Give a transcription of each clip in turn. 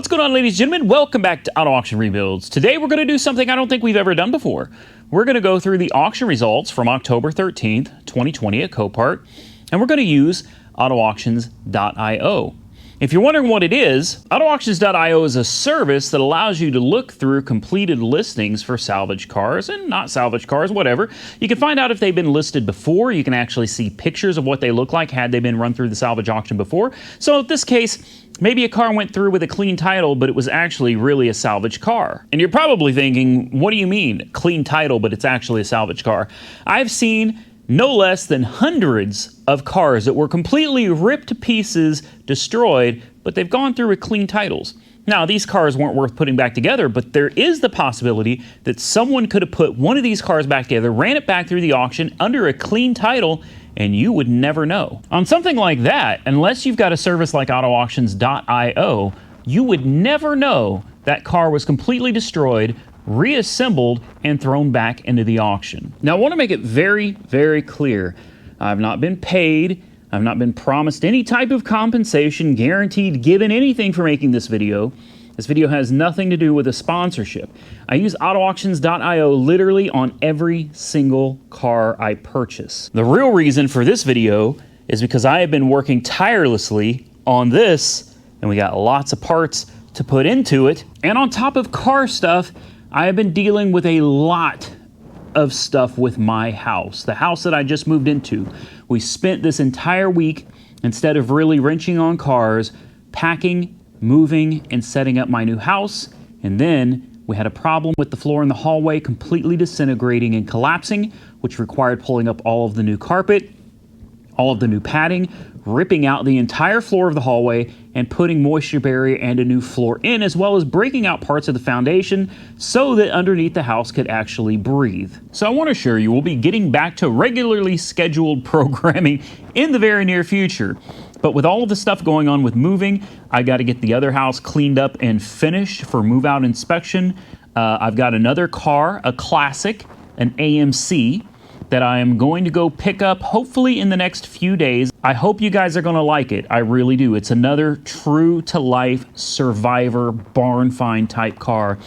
What's going on, ladies and gentlemen? Welcome back to Auto Auction Rebuilds. Today we're going to do something I don't think we've ever done before. We're going to go through the auction results from October 13th, 2020 at Copart, and we're going to use AutoAuctions.io. If you're wondering what it is, AutoAuctions.io is a service that allows you to look through completed listings for salvage cars and not salvage cars, whatever. You can find out if they've been listed before. You can actually see pictures of what they look like had they been run through the salvage auction before. So in this case, maybe a car went through with a clean title, but it was actually really a salvage car. And you're probably thinking, what do you mean, clean title, but it's actually a salvage car? I've seen no less than hundreds of cars that were completely ripped to pieces, destroyed, but they've gone through with clean titles. Now, these cars weren't worth putting back together, but there is the possibility that someone could have put one of these cars back together, ran it back through the auction under a clean title, and you would never know. On something like that, unless you've got a service like AutoAuctions.io, you would never know that car was completely destroyed, reassembled, and thrown back into the auction. Now, I want to make it very, very clear. I've not been paid. I've not been promised any type of compensation, guaranteed, given anything for making this video. This video has nothing to do with a sponsorship. I use AutoAuctions.io literally on every single car I purchase. The real reason for this video is because I have been working tirelessly on this, and we got lots of parts to put into it. And on top of car stuff, I have been dealing with a lot of stuff with my house, the house that I just moved into. We spent this entire week, instead of really wrenching on cars, packing, moving, and setting up my new house. And then we had a problem with the floor in the hallway completely disintegrating and collapsing, which required pulling up all of the new carpet, all of the new padding, ripping out the entire floor of the hallway and putting moisture barrier and a new floor in, as well as breaking out parts of the foundation so that underneath the house could actually breathe. So I want to assure you we'll be getting back to regularly scheduled programming in the very near future. But with all of the stuff going on with moving, I got to get the other house cleaned up and finished for move-out inspection. I've got another car, a classic, an AMC, that I am going to go pick up hopefully in the next few days. I hope you guys are gonna like it. I really do. It's another true to life survivor barn find type car.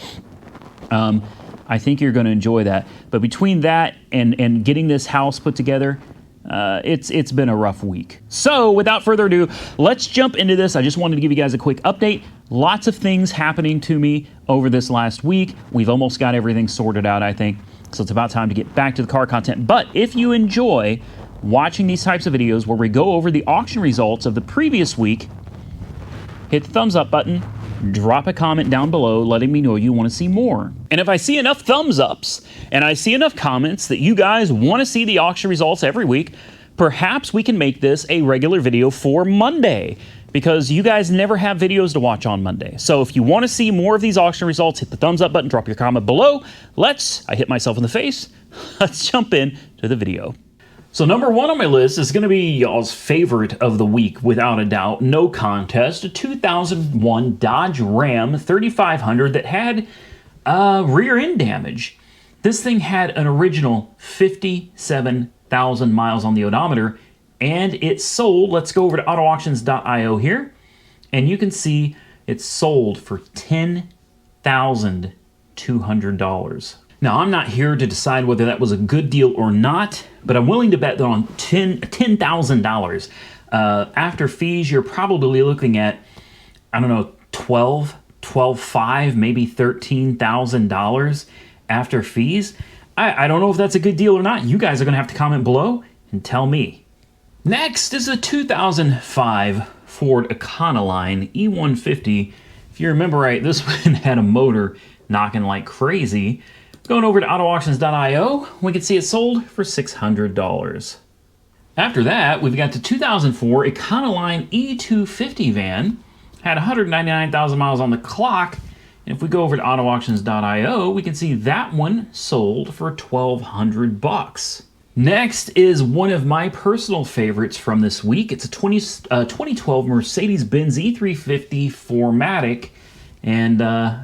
I think you're gonna enjoy that. But between that and getting this house put together, it's been a rough week. So without further ado, let's jump into this. I just wanted to give you guys a quick update. Lots of things happening to me over this last week. We've almost got everything sorted out, I think. So it's about time to get back to the car content. But if you enjoy watching these types of videos where we go over the auction results of the previous week, hit the thumbs up button, drop a comment down below letting me know you want to see more. And if I see enough thumbs ups and I see enough comments that you guys want to see the auction results every week, perhaps we can make this a regular video for Monday, because you guys never have videos to watch on Monday. So if you want to see more of these auction results, hit the thumbs up button, drop your comment below. I hit myself in the face. Let's jump in to the video. So number one on my list is going to be y'all's favorite of the week, without a doubt, no contest, a 2001 Dodge Ram 3500 that had rear end damage. This thing had an original 57,000 miles on the odometer, and it sold. Let's go over to AutoAuctions.io here, and you can see it sold for $10,200. Now, I'm not here to decide whether that was a good deal or not, but I'm willing to bet that on $10,000. After fees, you're probably looking at, I don't know, $12,500, maybe $13,000 after fees. I don't know if that's a good deal or not. You guys are going to have to comment below and tell me. Next is a 2005 Ford Econoline E150. If you remember right, this one had a motor knocking like crazy. Going over to AutoAuctions.io, we can see it sold for $600. After that, we've got the 2004 Econoline E250 van. Had 199,000 miles on the clock. And if we go over to AutoAuctions.io, we can see that one sold for $1,200. Next is one of my personal favorites from this week. It's a 2012 Mercedes-Benz E350 4MATIC, and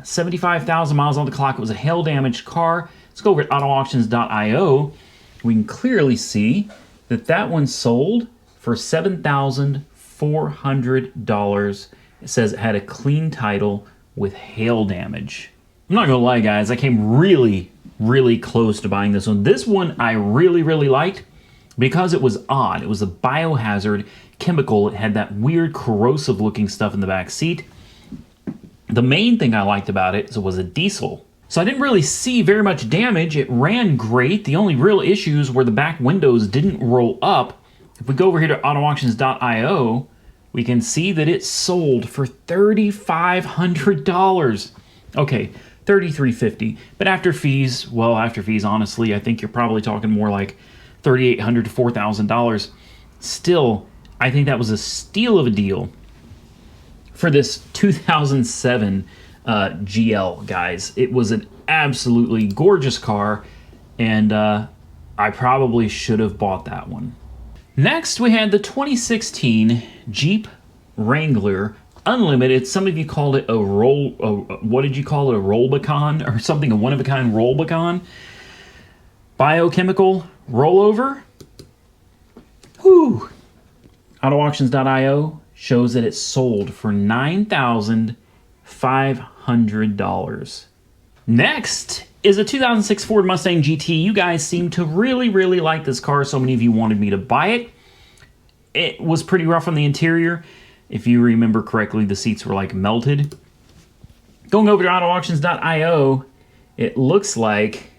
75,000 miles on the clock. It was a hail-damaged car. Let's go over to AutoAuctions.io. We can clearly see that that one sold for $7,400. It says it had a clean title with hail damage. I'm not gonna lie, guys, I came really, really close to buying this one. This one I really, really liked because it was odd. It was a biohazard chemical. It had that weird corrosive looking stuff in the back seat. The main thing I liked about it is it was a diesel. So I didn't really see very much damage. It ran great. The only real issues were the back windows didn't roll up. If we go over here to autoauctions.io, we can see that it sold for $3,500. Okay, $3,350. But after fees, well, after fees, honestly, I think you're probably talking more like $3,800 to $4,000. Still, I think that was a steal of a deal for this 2007 GL, guys. It was an absolutely gorgeous car, and I probably should have bought that one. Next, we had the 2016 Jeep Wrangler Unlimited. Some of you called it a what did you call it? A roll-becan or something, a one-of-a-kind roll-becan? Biochemical rollover? Whew. AutoAuctions.io shows that it sold for $9,500. Next is a 2006 Ford Mustang GT. You guys seem to really, really like this car. So many of you wanted me to buy it. It was pretty rough on the interior. If you remember correctly, the seats were like melted. Going over to AutoAuctions.io, it looks like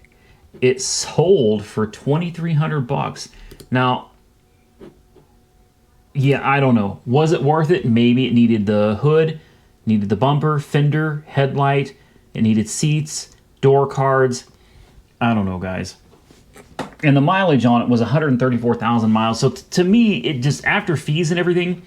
it sold for $2,300. Now, yeah, I don't know. Was it worth it? Maybe it needed the hood, needed the bumper, fender, headlight. It needed seats, door cards. I don't know, guys. And the mileage on it was 134,000 miles. So to me, it just, after fees and everything,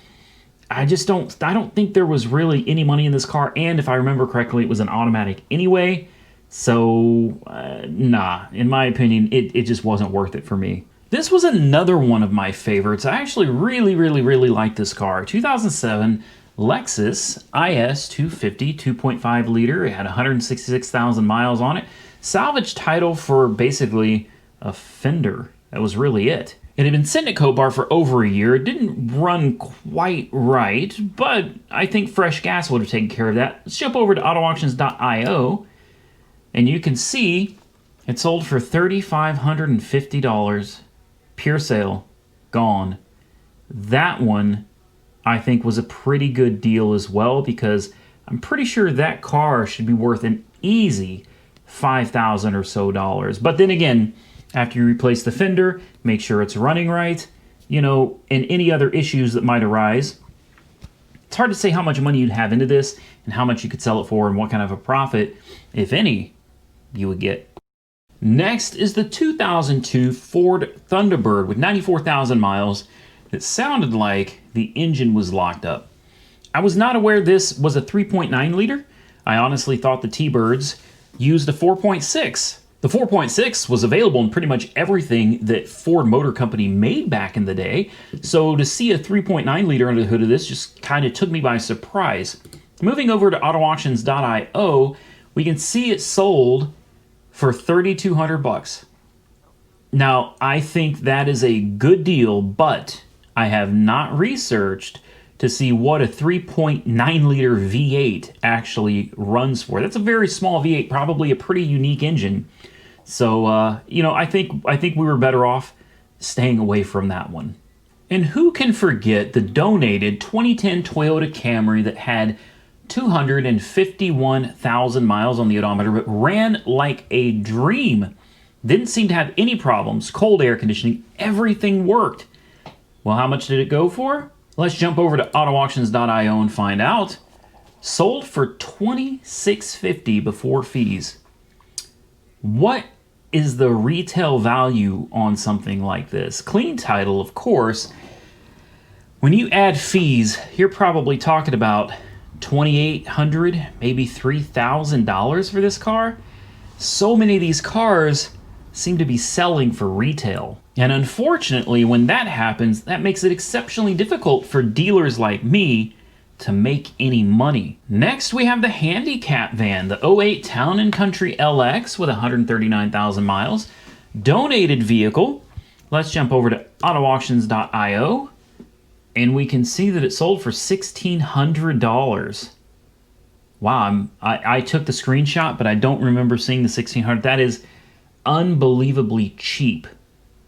I don't think there was really any money in this car. And if I remember correctly, it was an automatic anyway. So, nah, in my opinion, it just wasn't worth it for me. This was another one of my favorites. I actually really, really, really like this car. 2007 Lexus IS250 2.5 liter. It had 166,000 miles on it. Salvage title for basically a fender. That was really it. It had been sitting at Copart for over a year. It didn't run quite right, but I think fresh gas would have taken care of that. Let's jump over to autoauctions.io, and you can see it sold for $3,550. Pure sale, gone. That one, I think, was a pretty good deal as well, because I'm pretty sure that car should be worth an easy $5,000 or so. But then again, after you replace the fender, make sure it's running right, you know, and any other issues that might arise. It's hard to say how much money you'd have into this and how much you could sell it for and what kind of a profit, if any, you would get. Next is the 2002 Ford Thunderbird with 94,000 miles. It sounded like the engine was locked up. I was not aware this was a 3.9 liter. I honestly thought the T-Birds used a 4.6. The 4.6 was available in pretty much everything that Ford Motor Company made back in the day. So to see a 3.9 liter under the hood of this just kind of took me by surprise. Moving over to autoauctions.io, we can see it sold for $3,200. Now, I think that is a good deal, but I have not researched to see what a 3.9 liter V8 actually runs for. That's a very small V8, probably a pretty unique engine. So, you know, I think we were better off staying away from that one. And who can forget the donated 2010 Toyota Camry that had 251,000 miles on the odometer, but ran like a dream. Didn't seem to have any problems. Cold air conditioning, everything worked. Well, how much did it go for? Let's jump over to autoauctions.io and find out. Sold for $2,650 before fees. What is the retail value on something like this? Clean title, of course. When you add fees, you're probably talking about $2,800, maybe $3,000 for this car. So many of these cars seem to be selling for retail. And unfortunately, when that happens, that makes it exceptionally difficult for dealers like me to make any money. Next, we have the handicap van, the 08 Town & Country LX with 139,000 miles. Donated vehicle. Let's jump over to autoauctions.io, and we can see that it sold for $1,600. Wow, I took the screenshot, but I don't remember seeing the 1600. That is unbelievably cheap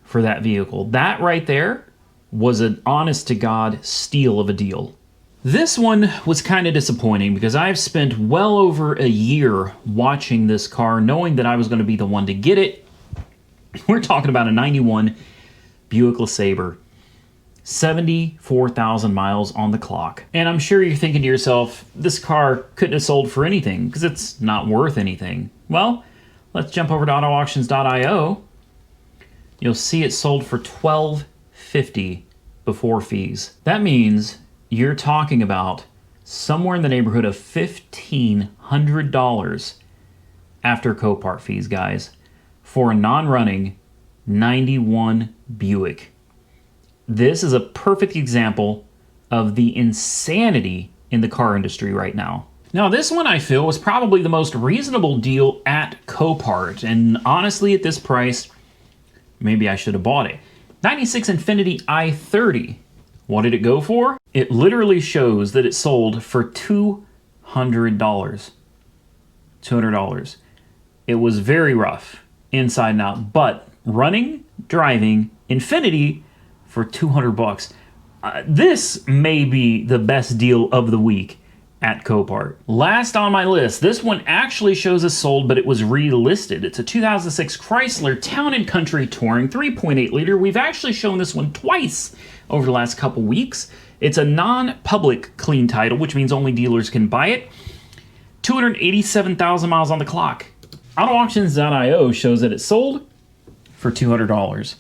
for that vehicle. That right there was an honest-to-God steal of a deal. This one was kind of disappointing because I've spent well over a year watching this car, knowing that I was going to be the one to get it. We're talking about a 91 Buick LeSabre. 74,000 miles on the clock. And I'm sure you're thinking to yourself, this car couldn't have sold for anything because it's not worth anything. Well, let's jump over to autoauctions.io. You'll see it sold for $1,250 before fees. That means you're talking about somewhere in the neighborhood of $1,500 after Copart fees, guys, for a non-running 91 Buick. This is a perfect example of the insanity in the car industry right now. Now, this one I feel was probably the most reasonable deal at Copart, and honestly, at this price, maybe I should have bought it. 96 Infiniti i30. What did it go for? It literally shows that it sold for $200. $200. It was very rough, inside and out, but running, driving, Infiniti for $200. This may be the best deal of the week at Copart. Last on my list, this one actually shows as sold, but it was relisted. It's a 2006 Chrysler Town & Country Touring 3.8 liter. We've actually shown this one twice over the last couple weeks. It's a non-public clean title, which means only dealers can buy it. 287,000 miles on the clock. AutoAuctions.io shows that it sold for $200.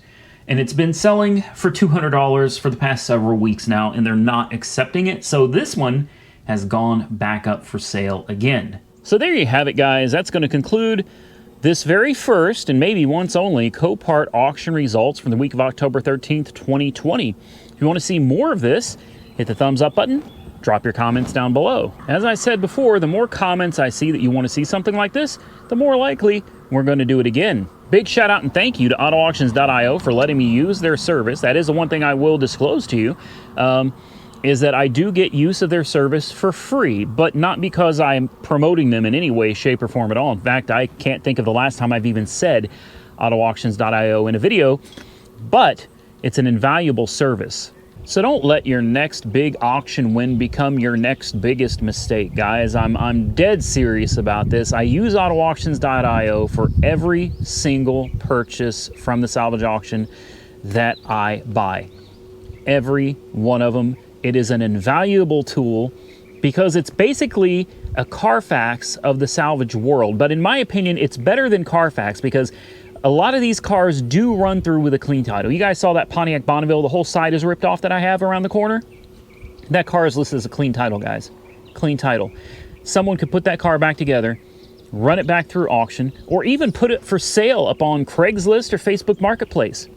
And it's been selling for $200 for the past several weeks now, and they're not accepting it. So this one has gone back up for sale again. So there you have it, guys. That's going to conclude this very first, and maybe once only, Copart auction results from the week of October 13th, 2020. If you want to see more of this, hit the thumbs up button, drop your comments down below. As I said before, the more comments I see that you want to see something like this, the more likely we're going to do it again. Big shout out and thank you to AutoAuctions.io for letting me use their service. That is the one thing I will disclose to you, is that I do get use of their service for free, but not because I'm promoting them in any way, shape, or form at all. In fact, I can't think of the last time I've even said AutoAuctions.io in a video, but it's an invaluable service. So don't let your next big auction win become your next biggest mistake, guys. I'm dead serious about this. I use AutoAuctions.io for every single purchase from the salvage auction that I buy. Every one of them. It is an invaluable tool because it's basically a Carfax of the salvage world. But in my opinion, it's better than Carfax because a lot of these cars do run through with a clean title. You guys saw that Pontiac Bonneville, the whole side is ripped off that I have around the corner? That car is listed as a clean title, guys. Clean title. Someone could put that car back together, run it back through auction, or even put it for sale up on Craigslist or Facebook Marketplace.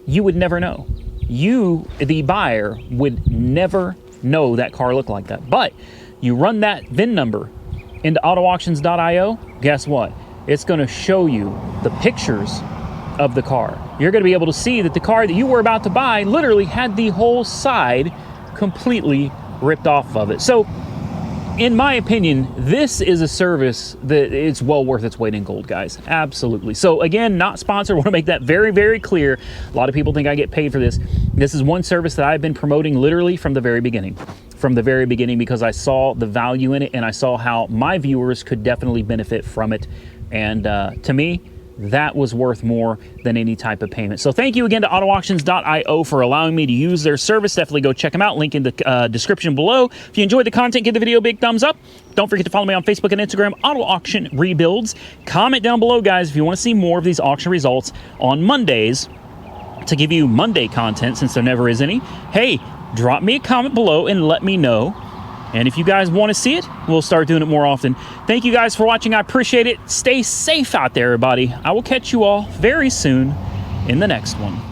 You would never know. You, the buyer, would never know that car looked like that. But you run that VIN number into AutoAuctions.io, guess what? It's going to show you the pictures of the car. You're going to be able to see that the car that you were about to buy literally had the whole side completely ripped off of it. So, in my opinion, this is a service that it's well worth its weight in gold, guys. Absolutely. So, again, not sponsored. I want to make that very, very clear. A lot of people think I get paid for this. This is one service that I've been promoting literally from the very beginning. From the very beginning, because I saw the value in it and I saw how my viewers could definitely benefit from it. And to me, that was worth more than any type of payment. So thank you again to AutoAuctions.io for allowing me to use their service. Definitely go check them out. Link in the description below. If you enjoyed the content, give the video a big thumbs up. Don't forget to follow me on Facebook and Instagram, Auto Auction Rebuilds. Comment down below, guys, if you want to see more of these auction results on Mondays to give you Monday content, since there never is any. Hey, drop me a comment below and let me know. And if you guys want to see it, we'll start doing it more often. Thank you guys for watching. I appreciate it. Stay safe out there, everybody. I will catch you all very soon in the next one.